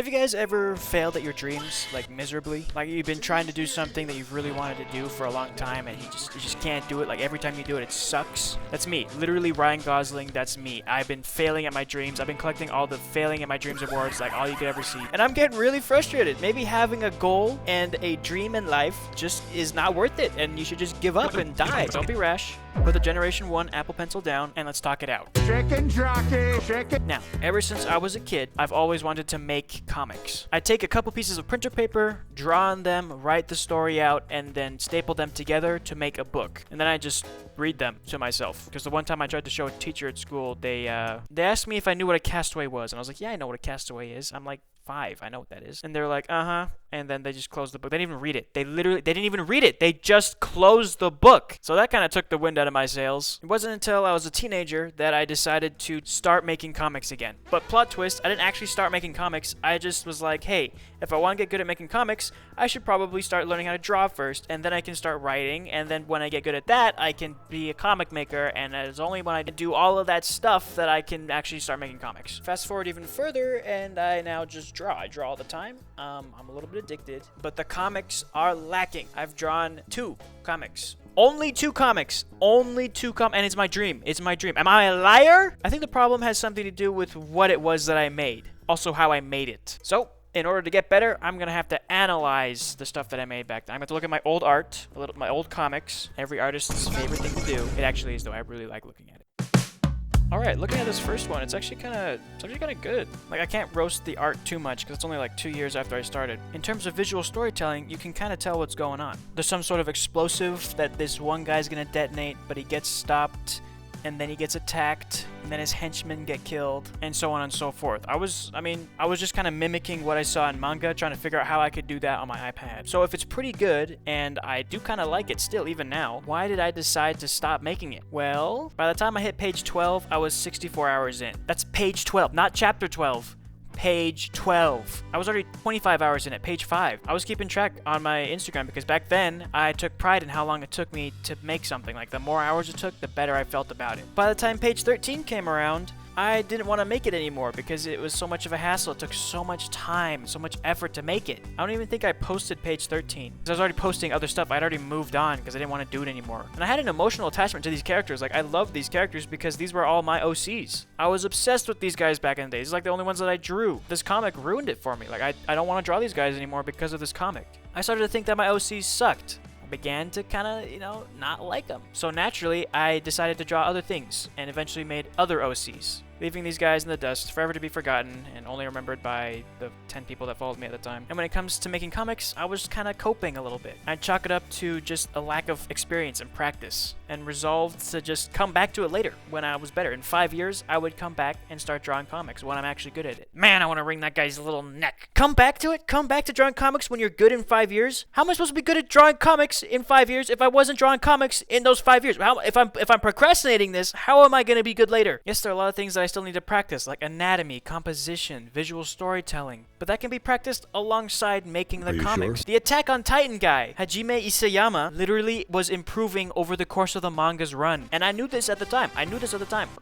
Have you guys ever failed at your dreams, like miserably? Like you've been trying to do something that you've really wanted to do for a long time and you just can't do it. Like every time you do it, it sucks. That's me. Literally Ryan Gosling, that's me. I've been failing at my dreams. I've been collecting all the failing at my dreams awards, like all you could ever see. And I'm getting really frustrated. Maybe having a goal and a dream in life just is not worth it and you should just give up and die. Don't be rash. Put the Generation 1 Apple Pencil down and let's talk it out. Chicken jockey, chicken. Now, ever since I was a kid, I've always wanted to make comics. I'd take a couple pieces of printer paper, draw on them, write the story out, and then staple them together to make a book. And then I just read them to myself. Because the one time I tried to show a teacher at school, they asked me if I knew what a castaway was. And I was like, yeah, I know what a castaway is. I'm like 5. I know what that is. And they're like, uh-huh. And then they just closed the book. They didn't even read it. They didn't even read it. They just closed the book. So that kind of took the wind out of my sails. It wasn't until I was a teenager that I decided to start making comics again. But plot twist, I didn't actually start making comics. I just was like, hey, if I want to get good at making comics, I should probably start learning how to draw first. And then I can start writing. And then when I get good at that, I can be a comic maker. And it's only when I do all of that stuff that I can actually start making comics. Fast forward even further, and I now just draw. I draw all the time. I'm a little bit addicted, but the comics are lacking. I've drawn 2 comics. Only 2 comics. Only 2 comics. And it's my dream. It's my dream. Am I a liar? I think the problem has something to do with what it was that I made. Also how I made it. So, in order to get better, I'm going to have to analyze the stuff that I made back then. I'm going to look at my old art, my old comics. Every artist's favorite thing to do. It actually is, though. I really like looking at it. Alright, looking at this first one, it's actually kind of good. Like, I can't roast the art too much because it's only like 2 years after I started. In terms of visual storytelling, you can kind of tell what's going on. There's some sort of explosive that this one guy's gonna detonate, but he gets stopped, and then he gets attacked, and then his henchmen get killed, and so on and so forth. I was just kind of mimicking what I saw in manga, trying to figure out how I could do that on my iPad. So if it's pretty good, and I do kind of like it still, even now, why did I decide to stop making it? Well, by the time I hit page 12, I was 64 hours in. That's page 12, not chapter 12. Page 12. I was already 25 hours in at page 5. I was keeping track on my Instagram because back then I took pride in how long it took me to make something. Like the more hours it took, the better I felt about it. By the time page 13 came around, I didn't want to make it anymore because it was so much of a hassle. It took so much time, so much effort to make it. I don't even think I posted page 13 because I was already posting other stuff. I'd already moved on because I didn't want to do it anymore. And I had an emotional attachment to these characters. Like, I loved these characters because these were all my OCs. I was obsessed with these guys back in the day. These are like the only ones that I drew. This comic ruined it for me. Like, I don't want to draw these guys anymore because of this comic. I started to think that my OCs sucked. I began to kind of, not like them. So naturally, I decided to draw other things and eventually made other OCs, leaving these guys in the dust, forever to be forgotten and only remembered by the 10 people that followed me at the time. And when it comes to making comics, I was kind of coping a little bit. I'd chalk it up to just a lack of experience and practice, and resolved to just come back to it later when I was better. In 5 years, I would come back and start drawing comics when I'm actually good at it. Man, I want to wring that guy's little neck. Come back to it? Come back to drawing comics when you're good in 5 years? How am I supposed to be good at drawing comics in 5 years if I wasn't drawing comics in those 5 years? If I'm procrastinating this, how am I going to be good later? Yes, there are a lot of things that I still need to practice, like anatomy, composition, visual storytelling, but that can be practiced alongside making the comics. Sure? The Attack on Titan guy, Hajime Isayama, literally was improving over the course of the manga's run, and I knew this at the time.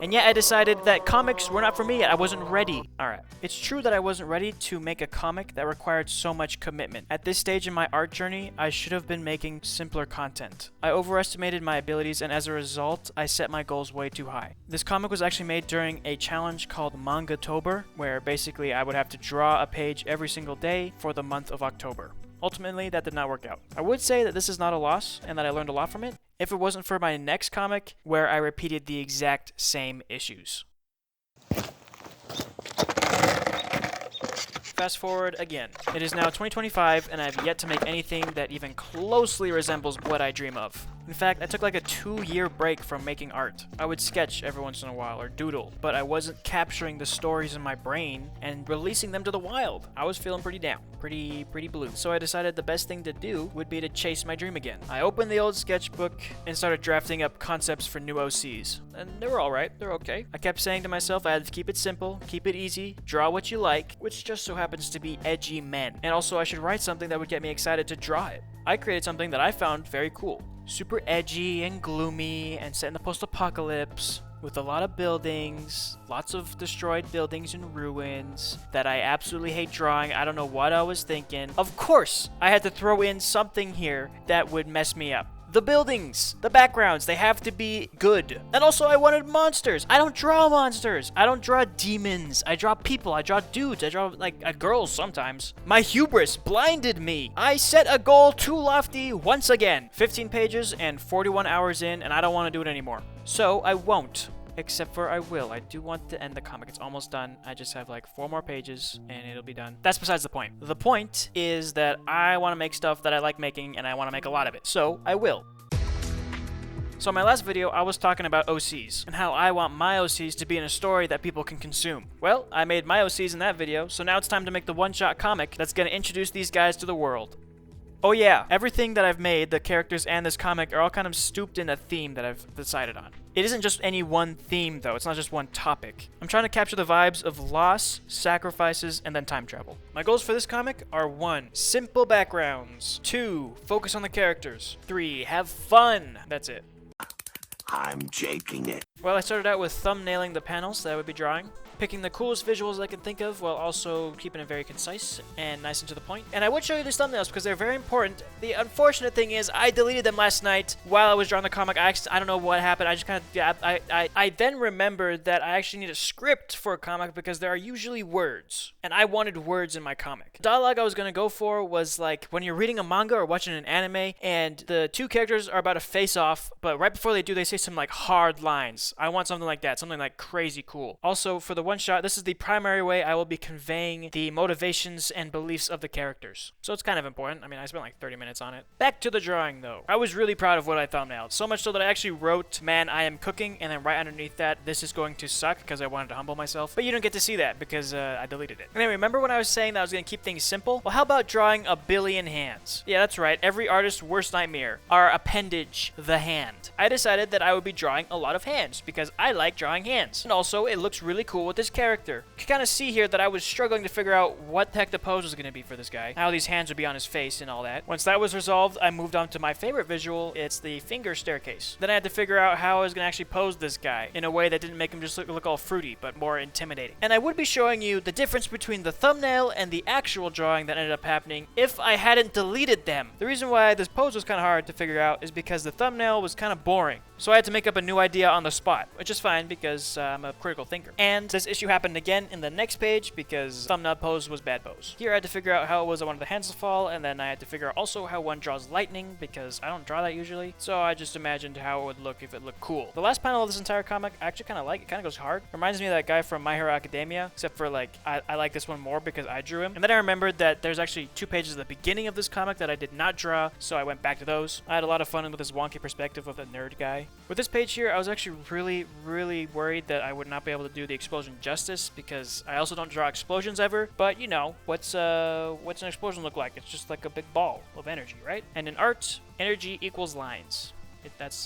And yet I decided that comics were not for me yet. I wasn't ready. Alright, it's true that I wasn't ready to make a comic that required so much commitment. At this stage in my art journey, I should have been making simpler content. I overestimated my abilities, and as a result, I set my goals way too high. This comic was actually made during a challenge called Mangatober, where basically I would have to draw a page every single day for the month of October. Ultimately, that did not work out. I would say that this is not a loss and that I learned a lot from it, if it wasn't for my next comic where I repeated the exact same issues. Fast forward again. It is now 2025 and I've yet to make anything that even closely resembles what I dream of. In fact, I took like a 2-year break from making art. I would sketch every once in a while or doodle, but I wasn't capturing the stories in my brain and releasing them to the wild. I was feeling pretty down, pretty blue. So I decided the best thing to do would be to chase my dream again. I opened the old sketchbook and started drafting up concepts for new OCs. And they were alright, they're okay. I kept saying to myself I had to keep it simple, keep it easy, draw what you like, which just so happens to be edgy men. And also I should write something that would get me excited to draw it. I created something that I found very cool. Super edgy and gloomy and set in the post-apocalypse. with a lot of buildings, lots of destroyed buildings and ruins that I absolutely hate drawing. I don't know what I was thinking. Of course, I had to throw in something here that would mess me up. The buildings, the backgrounds, they have to be good. And also I wanted monsters. I don't draw monsters. I don't draw demons. I draw people. I draw dudes. I draw like girls sometimes. My hubris blinded me. I set a goal too lofty once again. 15 pages and 41 hours in, and I don't want to do it anymore. So I won't. Except for I will. I do want to end the comic. It's almost done. I just have like 4 more pages and it'll be done. That's besides the point. The point is that I want to make stuff that I like making and I want to make a lot of it. So I will. So in my last video, I was talking about OCs and how I want my OCs to be in a story that people can consume. Well, I made my OCs in that video, so now it's time to make the one-shot comic that's going to introduce these guys to the world. Oh yeah, everything that I've made, the characters and this comic, are all kind of stooped in a theme that I've decided on. It isn't just any one theme though, it's not just one topic. I'm trying to capture the vibes of loss, sacrifices, and then time travel. My goals for this comic are 1. Simple backgrounds. 2. Focus on the characters. 3. Have fun. That's it. I'm taking it. Well, I started out with thumbnailing the panels that I would be drawing, picking the coolest visuals I could think of while also keeping it very concise and nice and to the point. And I would show you these thumbnails because they're very important. The unfortunate thing is I deleted them last night while I was drawing the comic. I don't know what happened. I just kind of, I then remembered that I actually need a script for a comic because there are usually words. And I wanted words in my comic. The dialogue I was going to go for was like when you're reading a manga or watching an anime and the 2 characters are about to face off, but right before they do, they say some like hard lines. I want something like that, something like crazy cool. Also, for the one shot, this is the primary way I will be conveying the motivations and beliefs of the characters. So it's kind of important. I mean, I spent like 30 minutes on it. Back to the drawing though. I was really proud of what I thumbnailed. So much so that I actually wrote, "Man, I am cooking," and then right underneath that, "This is going to suck," because I wanted to humble myself. But you don't get to see that because I deleted it. Anyway, remember when I was saying that I was going to keep things simple? Well, how about drawing a billion hands? Yeah, that's right. Every artist's worst nightmare. Our appendage, the hand. I decided that I would be drawing a lot of hands because I like drawing hands. And also, it looks really cool with this character. You can kind of see here that I was struggling to figure out what the heck the pose was going to be for this guy. How these hands would be on his face and all that. Once that was resolved, I moved on to my favorite visual. It's the finger staircase. Then I had to figure out how I was going to actually pose this guy in a way that didn't make him just look all fruity, but more intimidating. And I would be showing you the difference between the thumbnail and the actual drawing that ended up happening if I hadn't deleted them. The reason why this pose was kind of hard to figure out is because the thumbnail was kind of boring. So I had to make up a new idea on the spot, which is fine because I'm a critical thinker. And this issue happened again in the next page because thumbnail pose was bad pose. Here I had to figure out how it was I wanted the hands to fall, and then I had to figure out also how one draws lightning because I don't draw that usually. So I just imagined how it would look if it looked cool. The last panel of this entire comic I actually kind of like. It kind of goes hard. Reminds me of that guy from My Hero Academia, except for like I like this one more because I drew him. And then I remembered that there's actually 2 pages at the beginning of this comic that I did not draw, so I went back to those. I had a lot of fun with this wonky perspective of the nerd guy. With this page here, I was actually really worried that I would not be able to do the explosion justice because I also don't draw explosions ever. But you know, what's an explosion look like? It's just like a big ball of energy, right? And in art, energy equals lines.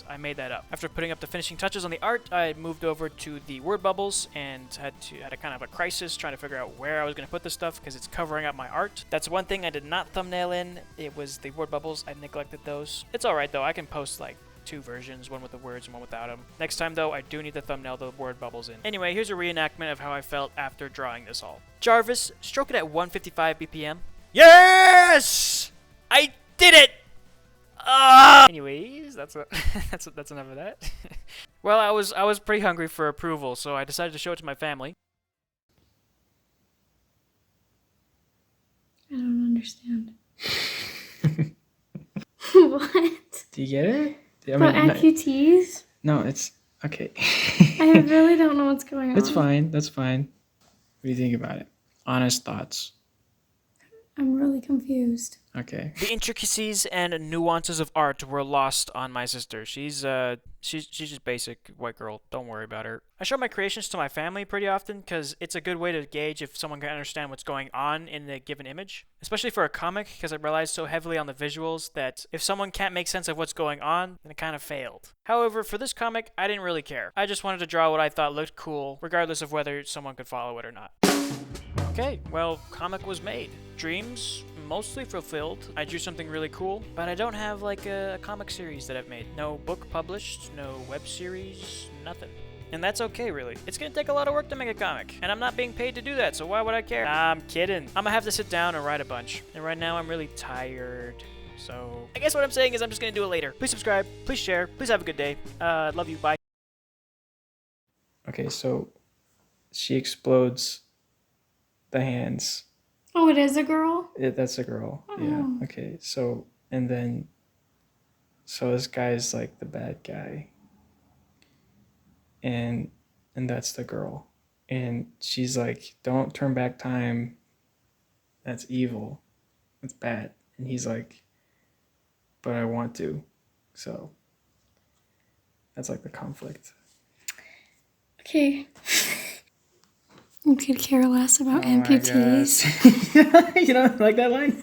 I made that up. After putting up the finishing touches on the art, I moved over to the word bubbles and had a kind of a crisis trying to figure out where I was going to put this stuff because it's covering up my art. That's one thing I did not thumbnail in. It was the word bubbles. I neglected those. It's alright though. I can post like 2 versions, one with the words and one without them. Next time though, I do need to thumbnail the word bubbles in. Anyway, here's a reenactment of how I felt after drawing this all. Jarvis, stroke it at 155 BPM. Yes! I did it! Anyways, that's enough of that. Well, I was pretty hungry for approval, so I decided to show it to my family. I don't understand. What? Do you get it? About AQTs? No, it's okay. I really don't know what's going on. That's fine. That's fine. What do you think about it? Honest thoughts. I'm really confused. Okay. The intricacies and nuances of art were lost on my sister. She's just basic white girl. Don't worry about her. I show my creations to my family pretty often because it's a good way to gauge if someone can understand what's going on in a given image. Especially for a comic because it relies so heavily on the visuals that if someone can't make sense of what's going on, then it kind of failed. However, for this comic, I didn't really care. I just wanted to draw what I thought looked cool, regardless of whether someone could follow it or not. Okay, well, comic was made. Dreams mostly fulfilled. I drew something really cool, but I don't have like a comic series that I've made. No book published, no web series, nothing. And that's okay, really. It's gonna take a lot of work to make a comic, and I'm not being paid to do that, so why would I care? I'm kidding. I'm gonna have to sit down and write a bunch. And right now I'm really tired. So I guess what I'm saying is I'm just gonna do it later. Please subscribe, please share, please have a good day. Love you, bye. Okay, so she explodes the hands. Oh, it is a girl? That's a girl. Oh. Yeah. Okay. So so this guy's like the bad guy, and that's the girl, and she's like, "Don't turn back time. That's evil. That's bad." And he's like, "But I want to." So that's like the conflict. Okay. You could care less about Oh my amputees. gosh. You don't like that line?